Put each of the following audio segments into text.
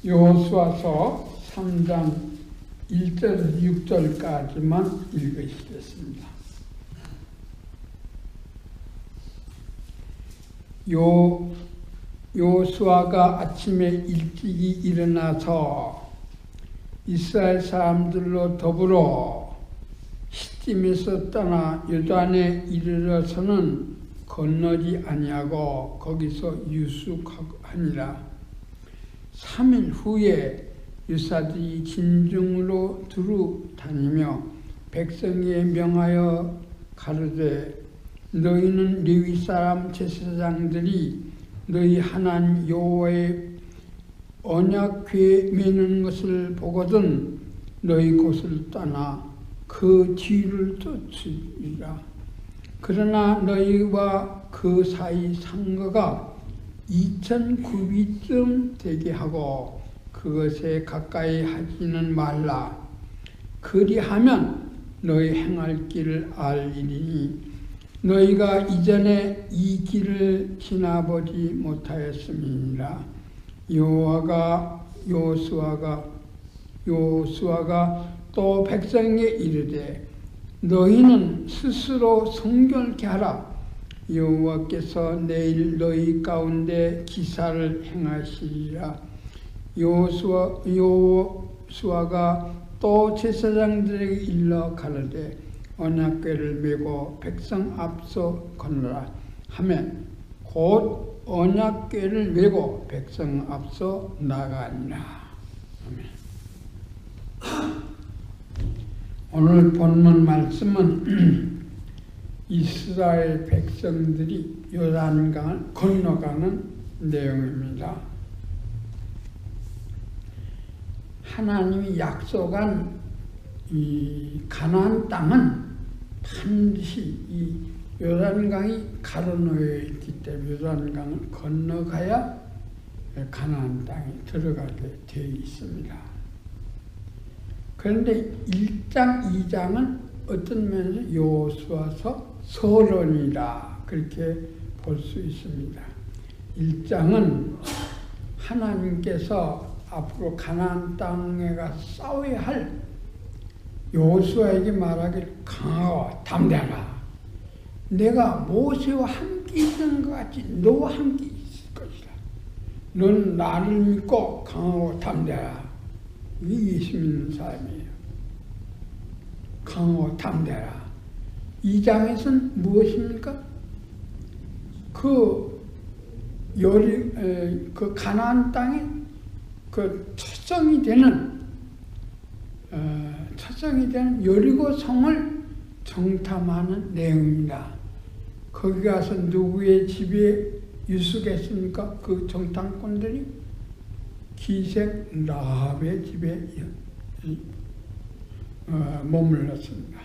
여호수아서 3장 1절 6절까지만 읽으시겠습니다. 여호수아가 아침에 일찍이 일어나서 이스라엘 사람들로 더불어 시딤에서 떠나 요단에 이르러서는 건너지 아니하고 거기서 유숙하니라. 3일 후에 유사들이 진중으로 두루 다니며 백성에 명하여 가르되 너희는 레위 사람 제사장들이 너희 하나님 여호와의 언약궤 매는 것을 보거든 너희 곳을 떠나 그 뒤를 쫓으리라. 그러나 너희와 그 사이 상거가 2000구빗쯤 되게 하고 그것에 가까이 하지는 말라. 그리하면 너희 행할 길을 알리니 너희가 이전에 이 길을 지나보지 못하였음이니라. 여호수아가 또 백성에 이르되 너희는 스스로 성결케 하라. 여호와께서 내일 너희 가운데 기사를 행하시리라. 여호수아가 또 제사장들에게 일러 가르되 언약궤를 메고 백성 앞서 건너라 하면 곧 언약궤를 메고 백성 앞서 나가니라. 오늘 본문 말씀은 이스라엘 백성들이 요단강을 건너가는 내용입니다. 하나님이 약속한 이 가나안 땅은 반드시 이 요단강이 가로놓여 있기 때문에 요단강을 건너가야 가나안 땅에 들어가게 되어 있습니다. 그런데 1장, 2장은 어떤 면에서 여호수아서 서론이라 그렇게 볼 수 있습니다. 1장은 하나님께서 앞으로 가나안 땅에 가서 싸워야 할 여호수아에게 말하기를 강하고 담대하라. 내가 모세와 함께 있는 것 같이 너와 함께 있을 것이다. 넌 나를 믿고 강하고 담대하라. 이게 예수 믿는 사람이에요. 강하고 담대하라. 2장에서는 무엇입니까? 그 가나안 땅에 그 초성이 되는 여리고 성을 정탐하는 내용입니다. 거기 가서 누구의 집에 유숙했습니까? 그 정탐꾼들이 기생 라합의 집에 머물렀습니다.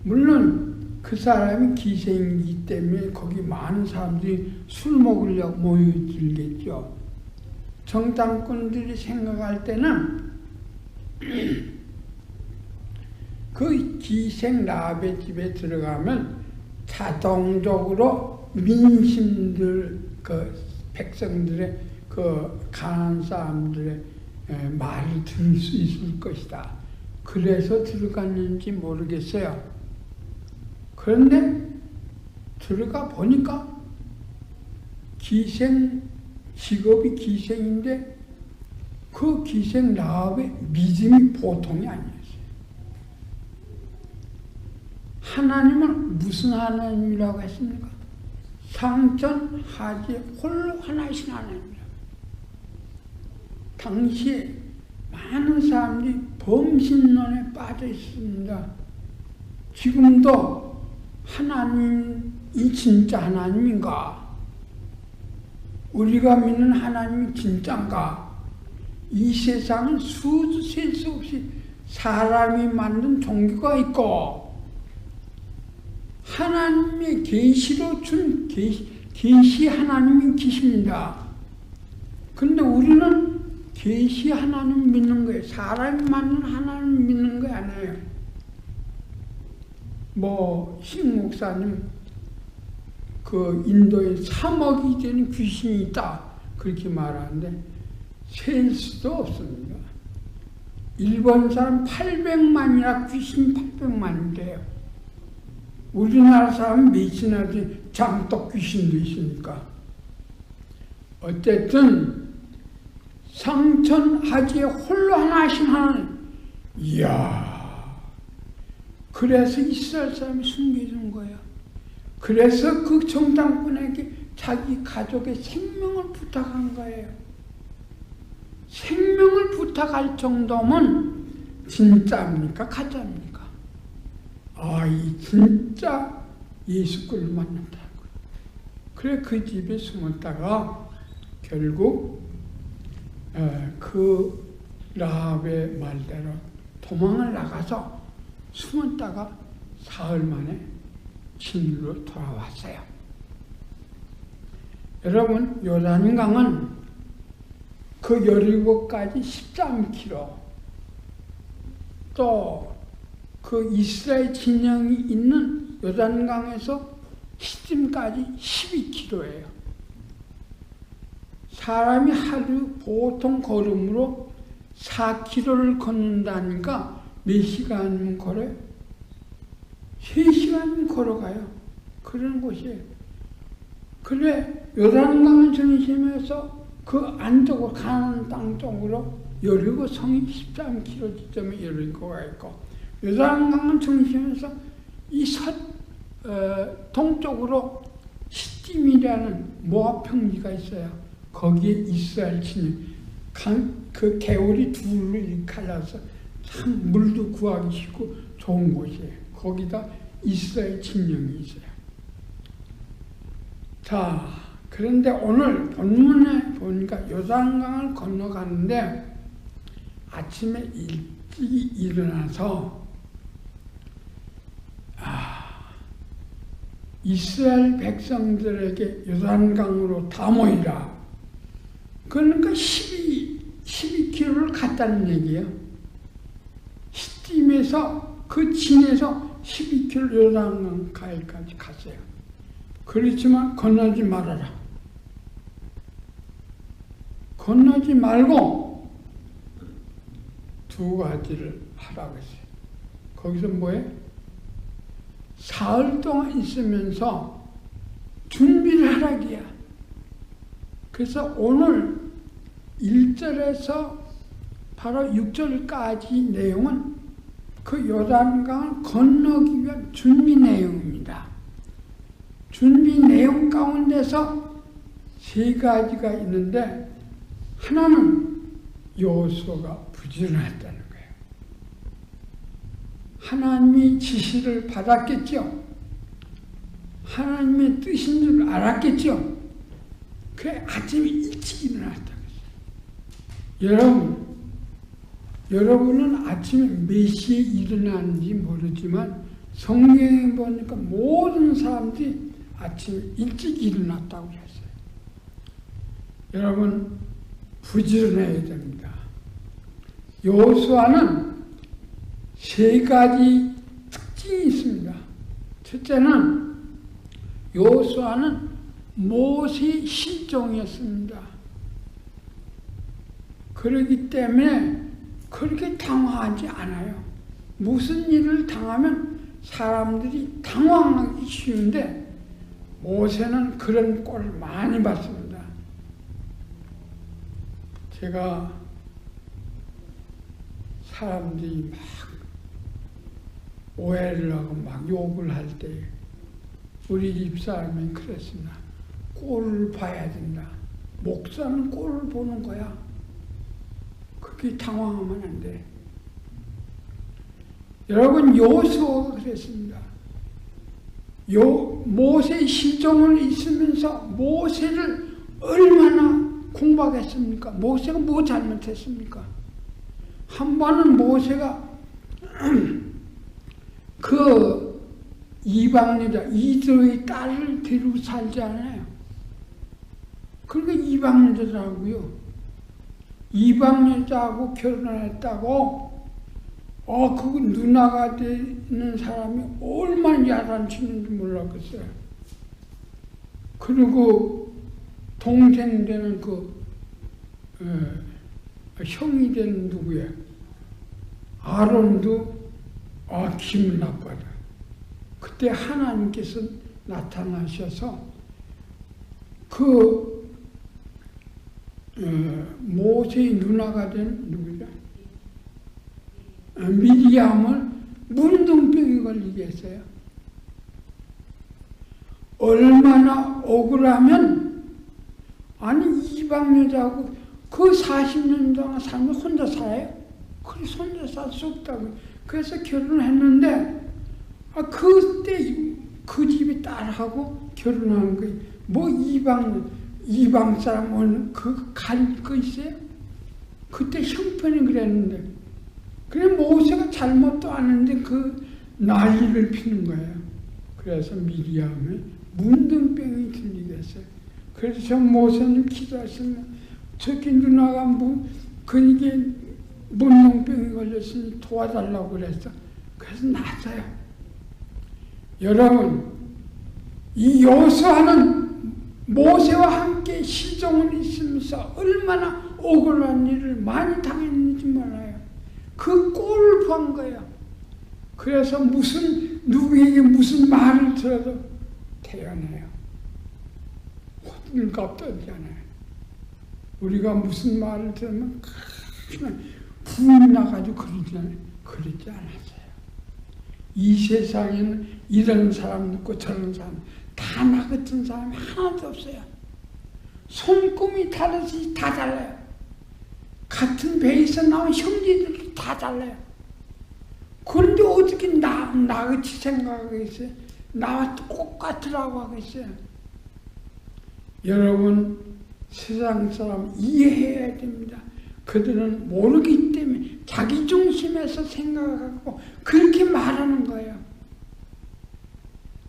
물론 그 사람이 기생이기 때문에 거기 많은 사람들이 술 먹으려고 모여들겠죠. 정탐꾼들이 생각할 때는 그 기생 라합의 집에 들어가면 자동적으로 민심들, 그 백성들의, 그 가난한 사람들의 말을 들을 수 있을 것이다. 그래서 들어갔는지 모르겠어요. 그런데 들어가 보니까 직업이 기생인데 그 기생 라합의 믿음이 보통이 아니었어요. 하나님은 무슨 하나님이라고 했습니까? 상전 하지 홀로 하나이신 하나님이라고. 당시에 많은 사람들이 범신론에 빠져 있습니다. 지금도 하나님이 진짜 하나님인가? 우리가 믿는 하나님이 진짜인가? 이 세상은 수도 셀 수 없이 사람이 만든 종교가 있고 하나님의 계시로 준 계시 하나님이 계십니다. 그런데 우리는 계시 하나님 믿는 거예요. 사람이 만든 하나님 믿는 거 아니에요. 신 목사님 그 인도에 3억이 되는 귀신이 있다 그렇게 말하는데 셀 수도 없습니다. 일본 사람 800만이나 귀신 800만인데요. 우리나라 사람 몇이나 장독 귀신도 있으니까. 어쨌든 성천하지에 홀로 하나씩 하는, 이야, 그래서 이스라엘 사람이 숨겨준 거야. 그래서 그 정당군에게 자기 가족의 생명을 부탁한 거예요. 생명을 부탁할 정도면 진짜입니까? 가짜입니까? 아, 이 진짜 예수를 만난다고. 그래 그 집에 숨었다가 결국 그 라합의 말대로 도망을 나가서 숨었다가 사흘 만에 진리로 돌아왔어요. 여러분, 요단강은 그 17가지 13km, 또 그 이스라엘 진영이 있는 요단강에서 시딤까지 12km예요. 사람이 하루 보통 걸음으로 4km를 걷는다니까 몇 시간이면 걸어요? 3시간이면 걸어가요. 그런 곳이에요. 그래 요단강 중심에서 그 안쪽으로 가나안 땅 쪽으로 여리고 성이 13km 지점에 여리고가 있고, 요단강 중심에서 이 동쪽으로 시딤이라는 모압 평지가 있어요. 거기에 이스라엘 진영, 그 개울이 둘로 갈라서 참 물도 구하기 쉽고 좋은 곳이에요. 거기다 이스라엘 진영이 있어요. 자, 그런데 오늘 본문에 보니까 요단강을 건너가는데 아침에 일찍 일어나서 이스라엘 백성들에게 요단강으로 다 모이라. 그러니까 12km를 갔다는 얘기예요. 시딤에서 그 진에서 12km 요단강 가까이 갔어요. 그렇지만 건너지 말아라. 건너지 말고 두 가지를 하라고 했어요. 거기서 뭐예요? 사흘 동안 있으면서 준비를 하라기야. 그래서 오늘 1절에서 바로 6절까지 내용은 그 요단강을 건너기 위한 준비 내용입니다. 준비 내용 가운데서 세 가지가 있는데, 하나는 여호수아가 부지런했다는 거예요. 하나님의 지시를 받았겠죠. 하나님의 뜻인 줄 알았겠죠. 그래 아침에 일찍 일어났다고 했어요. 여러분은 아침에 몇 시에 일어나는지 모르지만 성경에 보니까 모든 사람들이 아침에 일찍 일어났다고 했어요. 여러분, 부지런해야 됩니다. 여호수아는 세 가지 특징이 있습니다. 첫째는 여호수아는 모세의 실종이었습니다. 그렇기 때문에 그렇게 당황하지 않아요. 무슨 일을 당하면 사람들이 당황하기 쉬운데 모세는 그런 꼴을 많이 봤습니다. 제가 사람들이 막 오해를 하고 막 욕을 할 때 우리 집사람이 그랬습니다. 꼴을 봐야 된다. 목사는 꼴을 보는 거야. 그렇게 당황하면 안 돼. 여러분, 여호수아가 그랬습니다. 모세의 실종을 있으면서 모세를 얼마나 공박했습니까? 모세가 뭐 잘못했습니까? 한 번은 모세가 그 이방 여자 이드로의 딸을 데리고 살지 않아요. 그러니까 이방 여자라고요. 이방 여자하고 결혼했다고 그 누나가 되는 사람이 얼마나 야단치는지 몰랐겠어요. 그리고 동생 되는 그 형이 되는 누구야? 아론도 기분 나빠져. 그때 하나님께서 나타나셔서 모세의 누나가 된 누구죠? 미리암을 문둥병이 걸리게 했어요. 얼마나 억울하면, 아니 이방 여자하고 그 40년 동안 살면 혼자 살아요? 그래서 혼자 살 수 없다고. 그래서 결혼을 했는데 그때 그 집이 딸하고 결혼한 거예요. 뭐 이방 사람 오는 그 가릴 거 있어요? 그때 형편이 그랬는데, 그래 모세가 잘못도 아는데 그 난리를 피는 거예요. 그래서 미리암이 문둥병이 들리게 했어요. 그래서 모세는 기도하시면 저기 누나가 그게 문둥병이 걸렸으니 도와달라고 그랬어. 그래서 나서요. 여러분, 이 여호수아는 모세와 함께 시종을 있으면서 얼마나 억울한 일을 많이 당했는지 몰라요. 그 꼴을 본 거예요. 그래서 누구에게 무슨 말을 들어도 태어나요. 호들갑 떨잖아요. 우리가 무슨 말을 들으면 그냥 분이 나가지고 그러잖아요. 그러지 않았어요. 이 세상에는 이런 사람 있고 저런 사람, 다 나 같은 사람이 하나도 없어요. 손금이 다르지 다 달라요. 같은 배에서 나온 형제들도 다 달라요. 그런데 어떻게 나같이 생각하겠어요? 나와 똑같으라고 하겠어요? 여러분, 세상 사람 이해해야 됩니다. 그들은 모르기 때문에 자기 중심에서 생각하고 그렇게 말하는 거예요.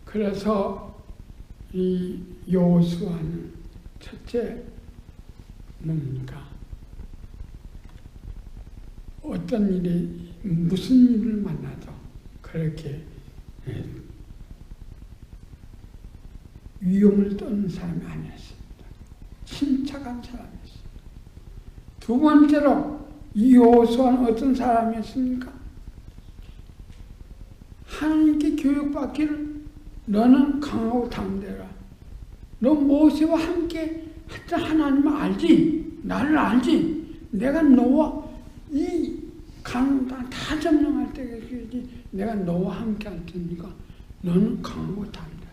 그래서 이 여호수아는 첫째 뭡니까? 어떤 일이 무슨 일을 만나도 그렇게 위험을 떠는 사람이 아니었습니다. 침착한 사람이었습니다. 두 번째로 이 여호수아는 어떤 사람이었습니까? 하나님께 교육받기를 너는 강하고 담대라. 너 모세와 함께 했던 하나님을 알지? 나를 알지? 내가 너와 이 가는 땅 다 점령할 때까지 내가 너와 함께 할 테니까 너는 강하고 담대라.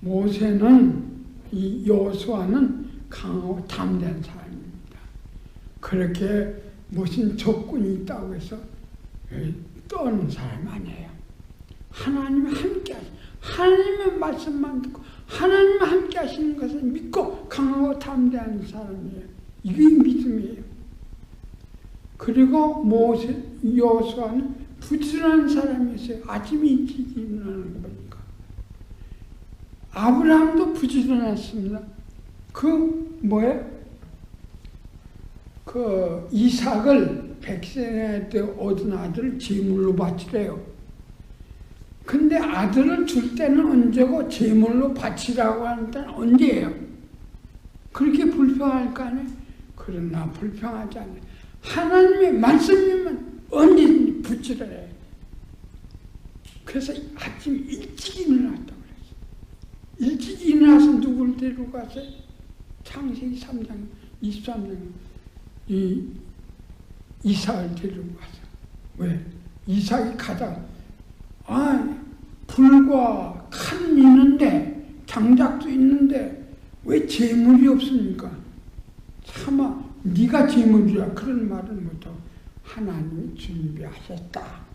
모세는, 이 여호수아는 강하고 담대한 사람입니다. 그렇게 무슨 조건이 있다고 해서 떠는 사람 아니에요. 하나님이 함께 하시는, 하나님의 말씀만 듣고 하나님이 함께 하시는 것을 믿고 강하고 담대한 사람이에요. 이게 믿음이에요. 그리고 여호수아는 부지런한 사람이었어요. 아침에 일찍 일어나는 거 보니까. 아브라함도 부지런했습니다. 이삭을 백세 때 얻은 아들을 제물로 바치래요. 근데 아들을 줄 때는 언제고 제물로 바치라고 하는 때는 언제예요? 그렇게 불평할 거 아니에요? 그러나 불평하지 않아요. 하나님의 말씀이면 언제든지 붙이라 해요. 그래서 아침 일찍 일어났다고 그랬어요. 일찍 일어나서 누구를 데리고 갔어요? 창세기 3장, 23장 이삭을 데리고 갔어요. 왜? 이삭이 가다가 불과 칼은 있는데 장작도 있는데 왜 재물이 없습니까? 차마 네가 재물이라 그런 말은 못하고 하나님이 준비하셨다.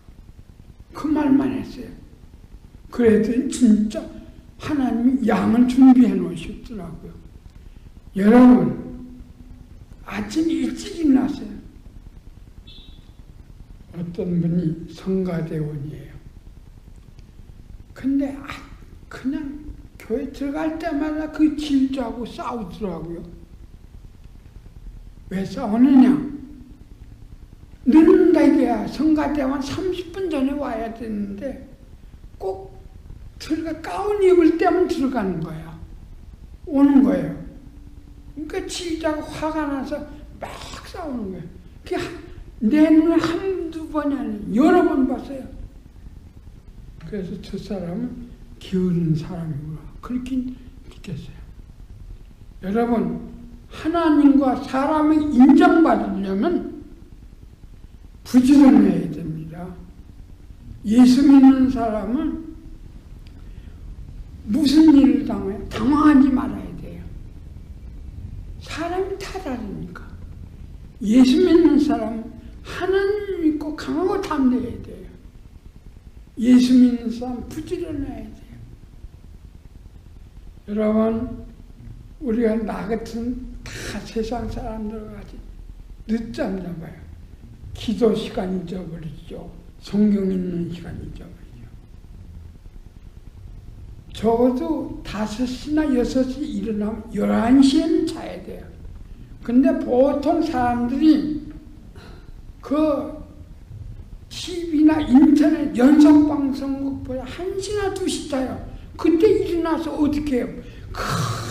그 말만 했어요. 그랬더니 진짜 하나님이 양을 준비해 놓으셨더라고요. 여러분, 아침 일찍 일어났어요. 어떤 분이 성가대원이에요. 근데 그냥 교회 들어갈 때마다 그 질주하고 싸우더라고요. 왜 싸우느냐? 늦는다 이게야. 성가대원 30분 전에 와야 되는데 꼭 가운 입을 때면 들어가는 거야. 오는 거예요. 그러니까 질주하고 화가 나서 막 싸우는 거예요. 내 눈에 한두 번이 아니에요. 여러 번 봤어요. 그래서 저 사람은 게으른 사람이구나. 그렇게 느꼈어요. 여러분, 하나님과 사람이 인정받으려면 부지런해야 됩니다. 예수 믿는 사람은 무슨 일을 당해요? 당황하지 말아야 돼요. 사람이 다 다르니까. 예수 믿는 사람은 하나님 믿고 강하고 담대해야 돼요. 예수 믿는 사람 부지런해야 돼요. 여러분, 우리가 나 같은 다 세상 사람들 같이 늦잠 잡아요. 기도 시간 잊어버리죠. 성경 읽는 시간 잊어버리죠. 적어도 5시나 6시 일어나면 11시에는 자야 돼요. 근데 보통 사람들이 그 TV나 인터넷 연속방송국보다 1시나 2시 자요. 그때 일어나서 어떻게 해요?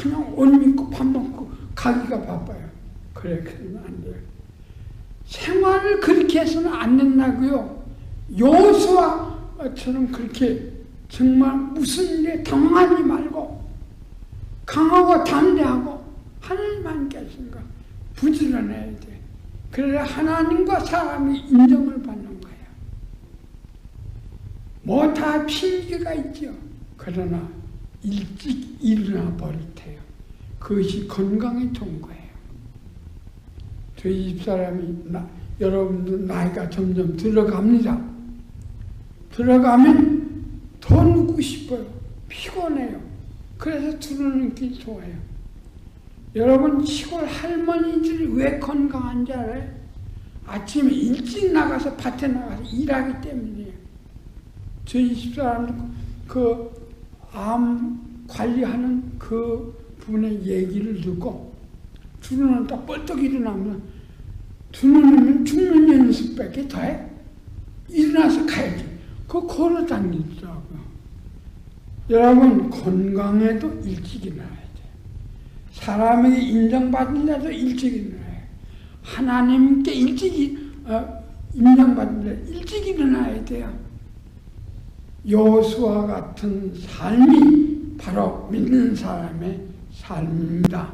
그냥 옷 입고 밥 먹고 가기가 바빠요. 그래, 그러면 안 돼요. 생활을 그렇게 해서는 안 된다고요. 여호수아처럼 그렇게 정말 무슨 일에 당황하지 말고 강하고 담대하고 하나님만 계신가 부지런해야 돼. 그래야 하나님과 사람이 인정을 받는 거예요. 뭐 다 핑계가 있죠. 그러나 일찍 일어나 버릇해요. 그것이 건강에 좋은 거예요. 저희 집사람이 여러분들 나이가 점점 들어갑니다. 들어가면 더 눕고 싶어요. 피곤해요. 그래서 두르는 게 좋아요. 여러분, 시골 할머니들이 왜 건강한지 알아요? 아침에 일찍 나가서 밭에 나가서 일하기 때문이에요. 저희 집사람도 그 암 관리하는 그 분의 얘기를 듣고 두루는 딱 벌떡 일어나면 두루는 죽는 연습밖에 더해. 일어나서 가야지. 그거 걸어 다니더라고요. 여러분, 건강해도 일찍 일어나야 돼. 사람에게 인정받으려도 일찍 일어나야 돼. 하나님께 인정받으려도 일찍 일어나야 돼요. 여호수아 같은 삶이 바로 믿는 사람의 삶입니다.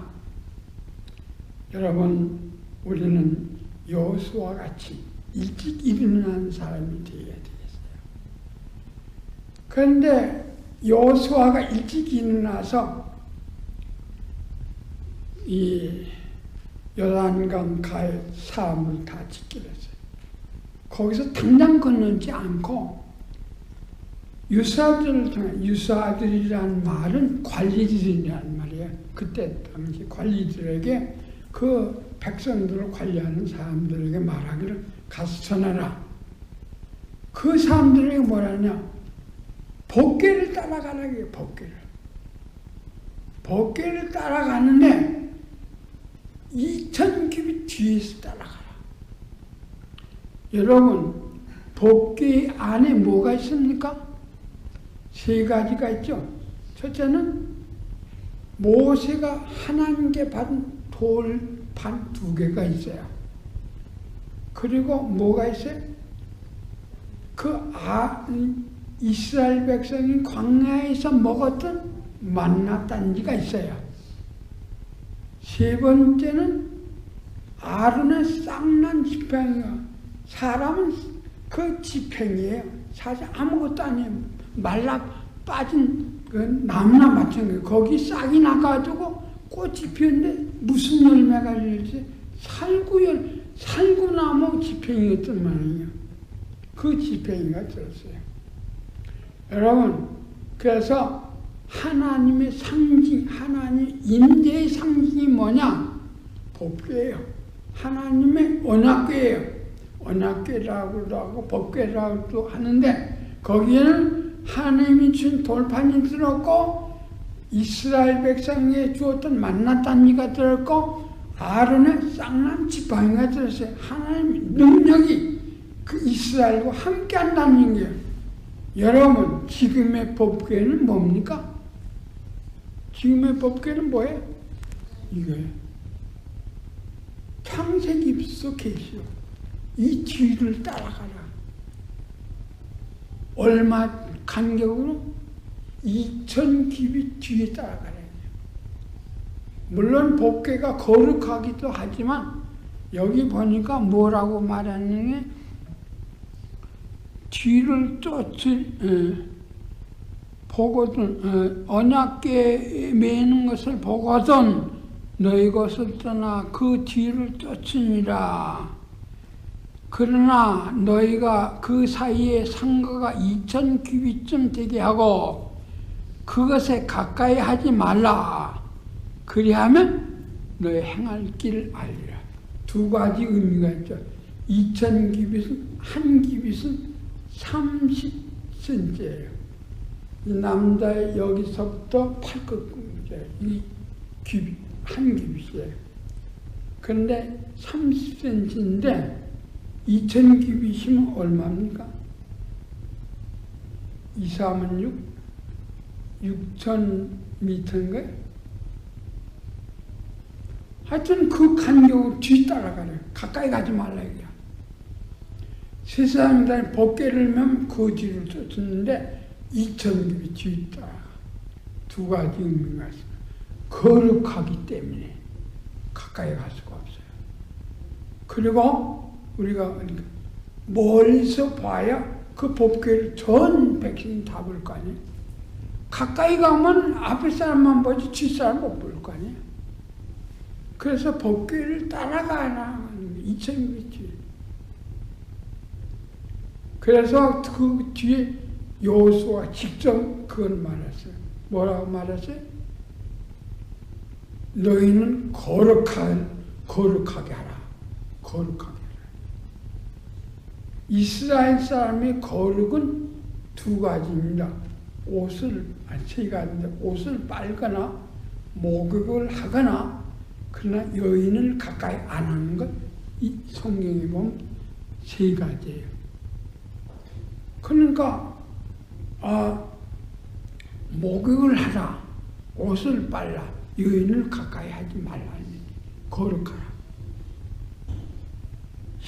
여러분, 우리는 여호수아 같이 일찍 일어나는 사람이 되어야 되겠어요. 그런데 여호수아가 일찍 일어나서 이 요단강 가에 사람을 다 지키려 했어요. 거기서 당장 건너지 않고 유사들을 통해, 유사들이라는 말은 관리들이라는 말이에요. 그때 당시 관리들에게 그 백성들을 관리하는 사람들에게 말하기를 가서 전하라. 그 사람들에게 뭐라냐? 법궤를 따라가라고 해요. 법궤를 따라가는데 2000규빗 뒤에서 따라가라. 여러분, 법궤 안에 뭐가 있습니까? 3가지가 있죠. 첫째는 모세가 하나님께 받은 돌판 2개가 있어요. 그리고 뭐가 있어요? 이스라엘 백성이 광야에서 먹었던 만나 단지가 있어요. 3번째는 아론의 쌍난 지팡이가, 사람은 그 지팡이에요. 사실 아무것도 아니에요. 말라 빠진 그 나무나 마찬가지예요. 거기 싹이 나가지고 꽃이 피었는데 무슨 열매가 열리지? 살구나무 지팡이였단 말이에요. 그 지팡이가 들었어요. 여러분, 그래서 하나님의 상징, 하나님 임재의 상징이 뭐냐? 법궤예요. 하나님의 언약궤예요. 언약궤라고도 하고 법궤라고도 하는데 거기에는 하나님이 준 돌판이 들었고 이스라엘 백성에게 주었던 만나 단지가 들었고 아론의 쌍난 지팡이가 들었어요. 하나님의 능력이 그 이스라엘과 함께 한다는 거예요. 여러분, 지금의 법궤는 뭡니까? 지금의 법궤는 뭐예요? 이거예요. 창세기부터 계시오. 이 뒤를 따라가라. 얼마 간격으로? 2000규빗 뒤에 따라가라. 물론 법궤가 거룩하기도 하지만 여기 보니까 뭐라고 말하느냐, 뒤를 보거든, 언약궤에 매는 것을 보거든 너희 것을 떠나 그 뒤를 쫓으니라. 그러나 너희가 그 사이에 상거가 2000규빗쯤 되게 하고 그것에 가까이 하지 말라. 그리하면 너희 행할 길을 알리라. 두 가지 의미가 있죠. 2000규빗은, 한 규빗은 30cm예요. 이 남자의 여기서부터 팔끝까지 이 규빗, 한 규빗이에요. 그런데 30cm인데 2000규빗이면 얼마입니까? 2, 3은 6, 6000m인가요? 하여튼 그 간격을 뒤따라가래요. 가까이 가지 말라 이거야. 세상에 법궤를 메면 그 뒤를 쫓았는데 2000규빗 뒤따라가. 두 가지 의미가 있습니다. 거룩하기 때문에 가까이 갈 수가 없어요. 그리고 우리가 멀리서 봐야 그 법궤를 전 백성이 다 볼 거 아니에요. 가까이 가면 앞에 사람만 보지 뒷 사람 못 볼 거 아니에요. 그래서 법궤를 따라가라. 2000규빗 뒤에. 그래서 그 뒤에 여호수아가 직접 그걸 말했어요. 뭐라고 말했어요? 너희는 거룩하게 하라. 거룩하게 하라. 이스라엘 사람의 거룩은 두 가지입니다. 세 가지인데 옷을 빨거나 목욕을 하거나, 그러나 여인을 가까이 안 하는 것, 이 성경에 보면 세 가지예요. 그러니까 목욕을 하라, 옷을 빨라, 여인을 가까이 하지 말라. 거룩하라.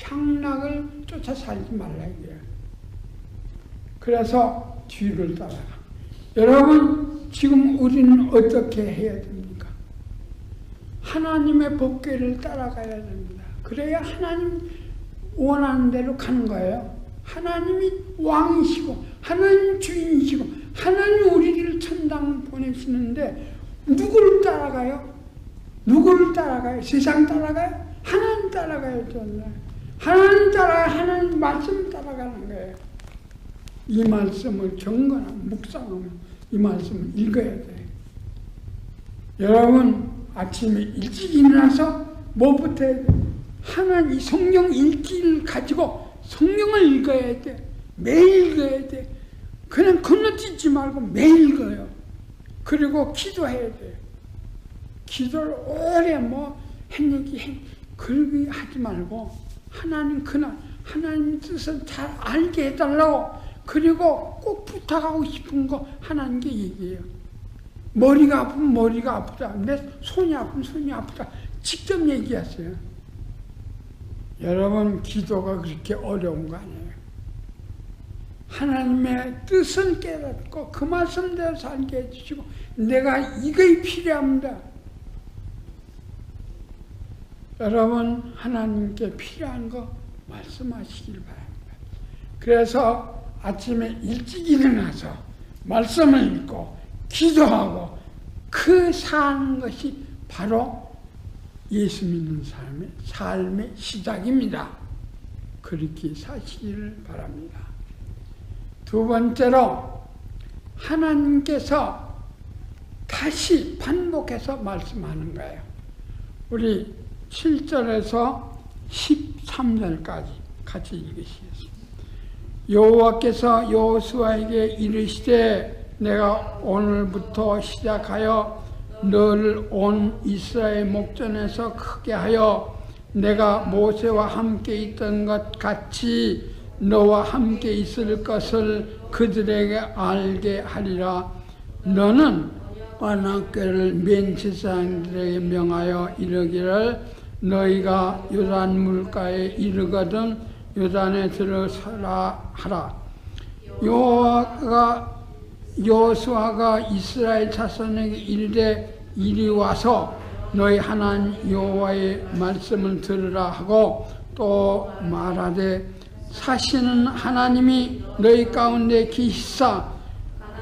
향락을 쫓아 살지 말라 이거야. 그래서 뒤를 따라가. 여러분, 지금 우리는 어떻게 해야 됩니까? 하나님의 법궤를 따라가야 됩니다. 그래야 하나님 원하는 대로 가는 거예요. 하나님이 왕이시고 하나님 주인이시고 하나님 우리를 천당 보내시는데 누구를 따라가요? 누구를 따라가요? 세상 따라가요? 하나님 따라가야죠. 하나님 따라가야 하나님 말씀 따라가는 거예요. 이 말씀을 경건하고 묵상하면 이 말씀을 읽어야 돼요. 여러분, 아침에 일찍 일어나서 뭐부터 해야 돼요? 하나님 성경 읽기를 가지고 성경을 읽어야 돼. 매일 읽어야 돼. 그냥 건너뛰지 말고 매일 읽어요. 그리고 기도해야 돼요. 기도를 오래 그러게 하지 말고 하나님 그날 하나님 뜻을 잘 알게 해달라고, 그리고 꼭 부탁하고 싶은 거 하나님께 얘기해요. 머리가 아프면 머리가 아프다. 내 손이 아프면 손이 아프다. 직접 얘기하세요. 여러분, 기도가 그렇게 어려운 거 아니에요. 하나님의 뜻을 깨닫고 그 말씀대로 살게 해주시고, 내가 이거이 필요합니다. 여러분, 하나님께 필요한 거 말씀하시길 바랍니다. 그래서 아침에 일찍 일어나서 말씀을 읽고 기도하고 그 사는 것이 바로 예수 믿는 사람의 삶의 시작입니다. 그렇게 사시기를 바랍니다. 두 번째로, 하나님께서 다시 반복해서 말씀하는 거예요. 우리 7절에서 13절까지 같이 읽으시겠습니다. 여호와께서 여호수아에게 이르시되 내가 오늘부터 시작하여 너를 온 이스라엘 목전에서 크게 하여 내가 모세와 함께 있던 것 같이 너와 함께 있을 것을 그들에게 알게 하리라. 너는 언약궤를 맨 제사장들에게 명하여 이르기를 너희가 요단 물가에 이르거든 요단에 들어서라 하라. 여호수아가 이스라엘 자손에게 이르되 이리 와서 너희 하나님 여호와의 말씀을 들으라 하고 또 말하되 사시는 하나님이 너희 가운데 계시사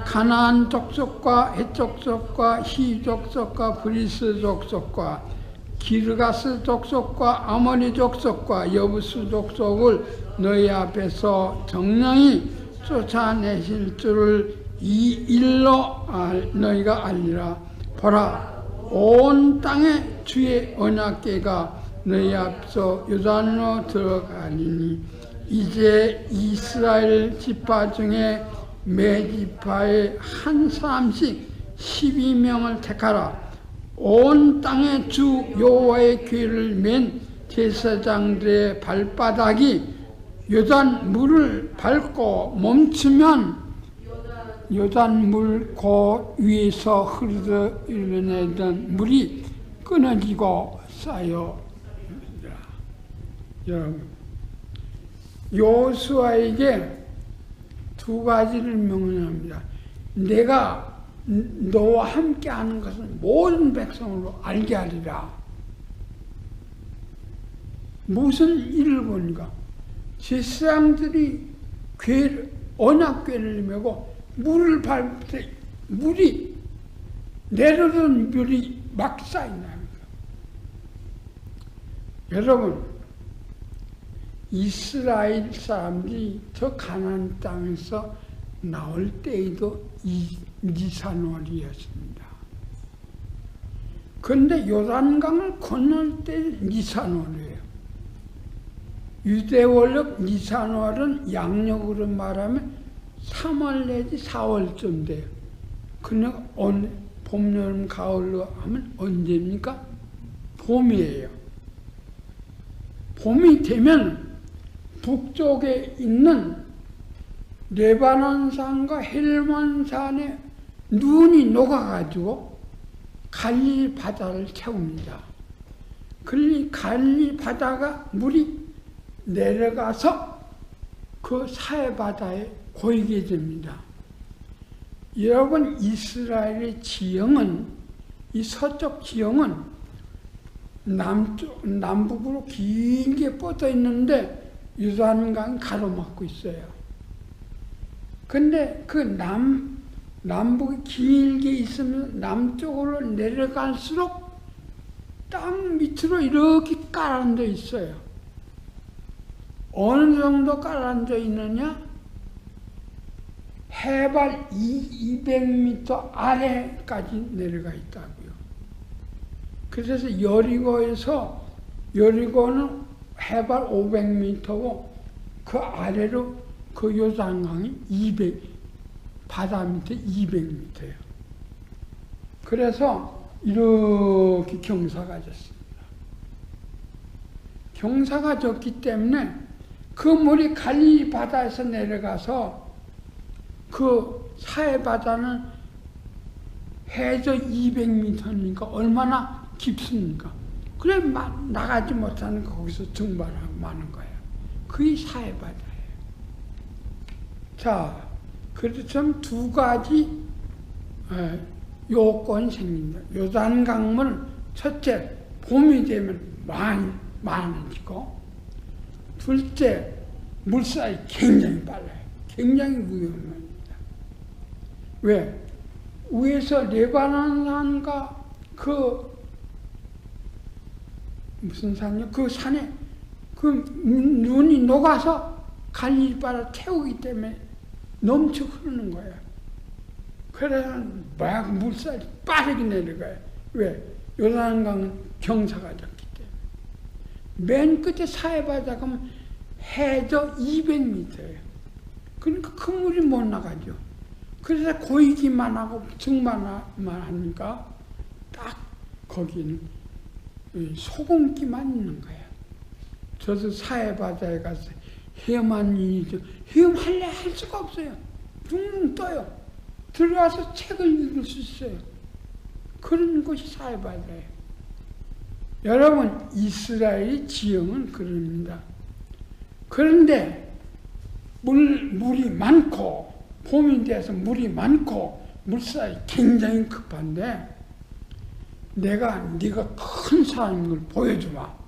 가나안 족속과 헷 족속과 히 족속과 브리스 족속과 기르가스 족속과 아모리 족속과 여부스 족속을 너희 앞에서 정령이 쫓아내실 줄을 이 일로 너희가 알리라. 보라, 온 땅에 주의 언약궤가 너희 앞서 요단으로 들어가리니 이제 이스라엘 지파 중에 매 지파에 한 사람씩 12명을 택하라. 온 땅에 주 여호와의 궤를 맨 제사장들의 발바닥이 요단 물을 밟고 멈추면 요단 물 그 위에서 흘러내던 물이 끊어지고 쌓여. 여러분, 여호수아에게 두 가지를 명령합니다. 내가 너와 함께 하는 것은 모든 백성으로 알게 하리라. 무슨 일을 보니까 제사장들이 언약궤를 메고 물을 밟을 때 물이 내려오는 물이 막 쌓인다. 여러분, 이스라엘 사람들이 저 가나안 땅에서 나올 때에도 니산월이었습니다. 그런데 요단강을 건널 때 니산월이에요. 유대월력 니산월은 양력으로 말하면 3월 내지 4월쯤 돼요. 근데 봄, 여름, 가을로 하면 언제입니까? 봄이에요. 봄이 되면 북쪽에 있는 레바논산과 헬몬산에 눈이 녹아가지고 갈릴 바다를 채웁니다. 그 갈릴 바다가 물이 내려가서 그 사해 바다에 고이게 됩니다. 여러분, 이스라엘의 지형은, 이 서쪽 지형은 남북으로 길게 뻗어 있는데 요단강이 가로막고 있어요. 근데 그 남북이 길게 있으면 남쪽으로 내려갈수록 땅 밑으로 이렇게 깔아앉아 있어요. 어느 정도 깔아앉아 있느냐? 해발 200m 아래까지 내려가 있다고요. 그래서 여리고는 해발 500m고 그 아래로 그 요단강이 바다 밑에 200m예요. 그래서 이렇게 경사가 졌습니다. 경사가 졌기 때문에 그 물이 갈릴리 바다에서 내려가서 그 사해 바다는 해저 200m니까 얼마나 깊습니까? 그래 나가지 못하는 거기서 증발하고 마는 거예요. 그게 사해 바다예요. 자, 그래서 두 가지 요건이 생깁니다. 요단강물 첫째, 봄이 되면 많아지고, 둘째, 물살이 굉장히 빨라요. 굉장히 위험합니다. 왜? 위에서 레바논산과 무슨 산이요? 그 산에 눈이 녹아서 갈릴리 바다 태우기 때문에 넘쳐 흐르는 거예요. 그래서 막 물살이 빠르게 내려가요. 왜? 요단강은 경사가 졌기 때문에. 맨 끝에 사해바다 가면 해저 200m예요. 그러니까 큰 물이 못 나가죠. 그래서 고이기만 하고 증만만 하니까 딱 거기는 소금기만 있는 거예요. 저도 사해바다에 가서 헤엄한 일이죠. 헤엄할래 할 수가 없어요. 둥둥 떠요. 들어와서 책을 읽을 수 있어요. 그런 곳이 사해바다예요. 여러분, 이스라엘의 지형은 그럽니다. 그런데 물이 많고, 봄이 돼서 물이 많고, 물살이 굉장히 급한데, 네가 큰 사람인 걸 보여주마.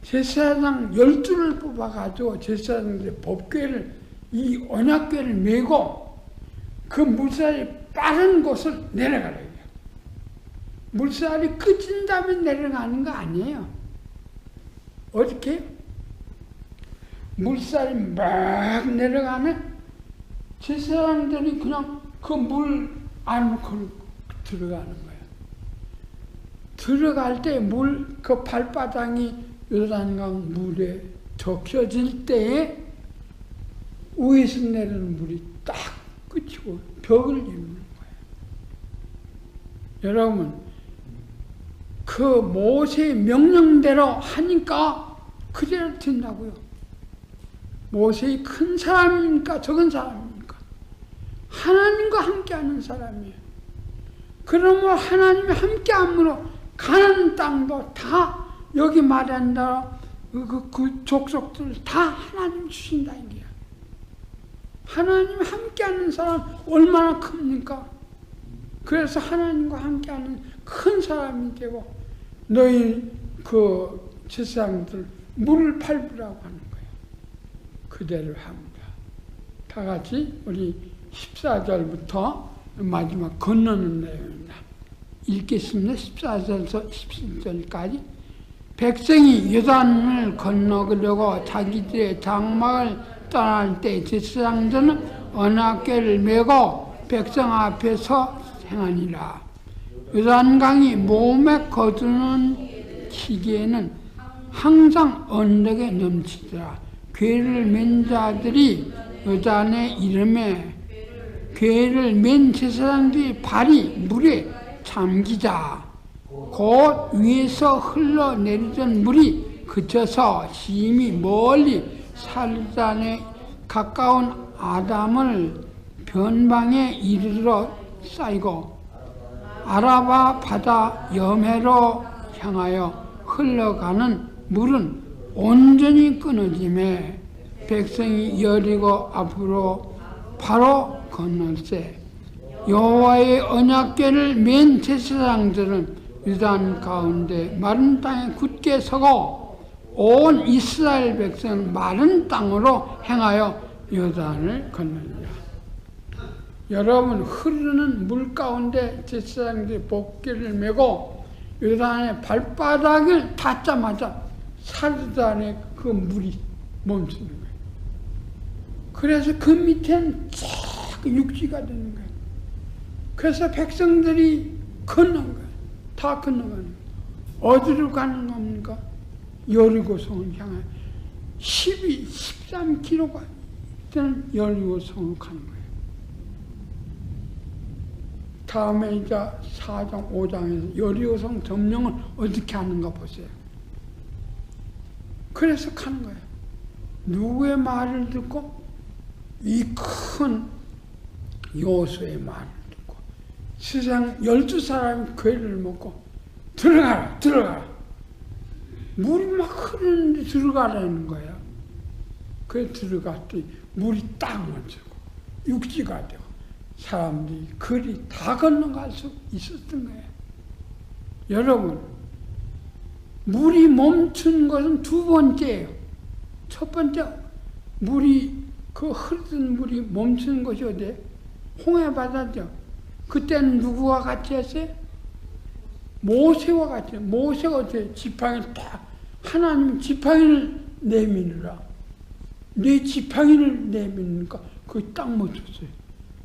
제사장 12를 뽑아가지고 제사장들의 법궤를, 이 언약궤를 메고 그 물살이 빠른 곳을 내려가라. 물살이 끝인 다음에 내려가는 거 아니에요. 어떻게? 물살이 막 내려가면 제사장들이 그냥 그 물 안으로 들어가는 거예요. 들어갈 때 그 발바닥이 요단강 물에 적셔질 때에 위에서 내리는 물이 딱 끝이고 벽을 이루는 거예요. 여러분, 그 모세의 명령대로 하니까 그대로 된다고요. 모세의 큰 사람입니까? 적은 사람입니까? 하나님과 함께하는 사람이에요. 그러면 하나님이 함께함으로 가나안 땅도 다 여기 말한다 그 족속들 다 하나님 주신다 이게요. 하나님 함께하는 사람 얼마나 큽니까? 그래서 하나님과 함께하는 큰 사람이 되고 너희 그 제사장들 물을 밟으라고 하는 거예요. 그대로 합니다. 다 같이 우리 14절부터 마지막 건너는 내용입니다. 읽겠습니다. 14절에서 17절까지. 백성이 요단을 건너려고 자기들의 장막을 떠날 때 제사장들은 언약궤를 메고 백성 앞에서 행하니라. 요단강이 몸에 거두는 시기에는 항상 언덕에 넘치더라. 궤를 맨 자들이 요단의 이름에 궤를 맨 제사장들이 발이 물에 잠기자 곧 위에서 흘러내리던 물이 그쳐서 심히 멀리 사르단에 가까운 아담을 변방에 이르러 쌓이고 아라바 바다 여매로 향하여 흘러가는 물은 온전히 끊어짐에 백성이 여리고 앞으로 바로 건널세. 여호와의 언약궤를 맨 제사장들은 유단 가운데 마른 땅에 굳게 서고 온 이스라엘 백성은 마른 땅으로 행하여 요단을 건너니라. 여러분, 흐르는 물 가운데 제사장들이 법궤를 메고 요단의 발바닥을 닿자마자 사르단에 그 물이 멈추는 거예요. 그래서 그 밑에는 쫙 육지가 되는 거예요. 그래서 백성들이 건넌 거예요. 다 건너가는 거예요. 어디로 가는 겁니까? 여리고성을 향해 13km가 되는 여리고성으로 가는 거예요. 다음에 이제 4장, 5장에서 여리고성 점령을 어떻게 하는가 보세요. 그래서 가는 거예요. 누구의 말을 듣고? 이 큰 여호수아의 말을 듣고 세상 12사람이 괴를 먹고 들어가라, 들어가라. 물이 막 흐르는데 들어가라는 거야. 그래 들어갔더니 물이 딱 멈추고 육지가 되고 사람들이 거리 다 건너갈 수 있었던 거예요. 여러분, 물이 멈춘 것은 두 번째예요. 첫 번째, 물이 그 흐르던 물이 멈추는 것이 어디에? 홍해바다죠. 그때는 누구와 같이 했어요? 모세와 같이. 모세가 어떻게 지팡이를 딱 하나님 지팡이를 내미느라 네 지팡이를 내미니까 그게 딱 멈췄어요.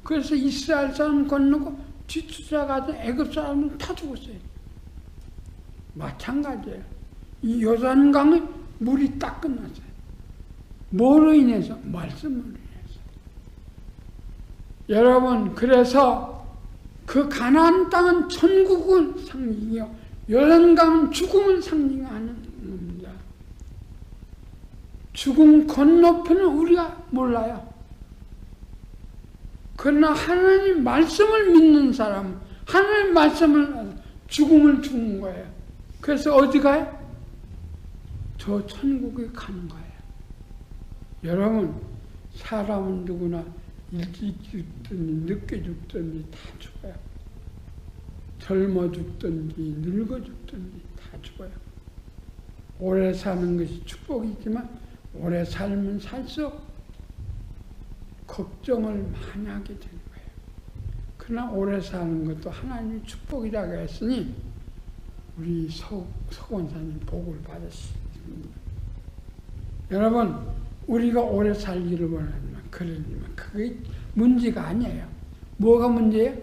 그래서 이스라엘 사람 건너고 뒤쫓아가던 애굽 사람은 다 죽었어요. 마찬가지예요. 이 요단강에 물이 딱 끝났어요. 뭐로 인해서? 말씀으로 인해서. 여러분, 그래서 그 가나안 땅은 천국을 상징이요 요단강은 죽음을 상징하는 겁니다. 죽음 건너편은 우리가 몰라요. 그러나 하나님 말씀을 믿는 사람, 하나님 말씀을 죽음을 죽는 거예요. 그래서 어디 가요? 저 천국에 가는 거예요. 여러분, 사람은 누구나 일찍 죽든지 늦게 죽든지 다 죽어요. 젊어 죽든지 늙어 죽든지 다 죽어요. 오래 사는 것이 축복이지만 오래 살면 살수록 걱정을 많이 하게 되는 거예요. 그러나 오래 사는 것도 하나님의 축복이라고 했으니 우리 서원사님 복을 받으십니다. 여러분, 우리가 오래 살기를 원하지만 그러지만 그게 문제가 아니에요. 뭐가 문제예요?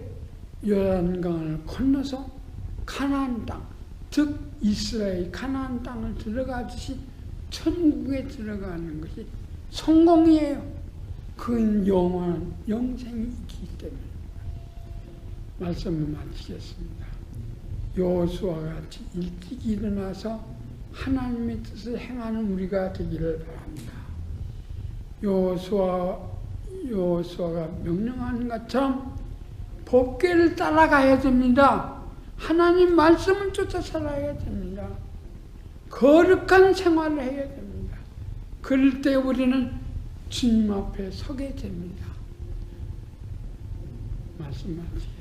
요단강을 건너서 가나안 땅, 즉 이스라엘 가나안 땅을 들어가듯이 천국에 들어가는 것이 성공이에요. 그건 영원한 영생이 있기 때문에. 말씀을 마치겠습니다. 여호수아와 같이 일찍 일어나서 하나님의 뜻을 행하는 우리가 되기를 바랍니다. 여호수아가 명령하는 것처럼 법궤를 따라가야 됩니다. 하나님 말씀을 쫓아 살아야 됩니다. 거룩한 생활을 해야 됩니다. 그럴 때 우리는 주님 앞에 서게 됩니다. 말씀 마치겠습니다.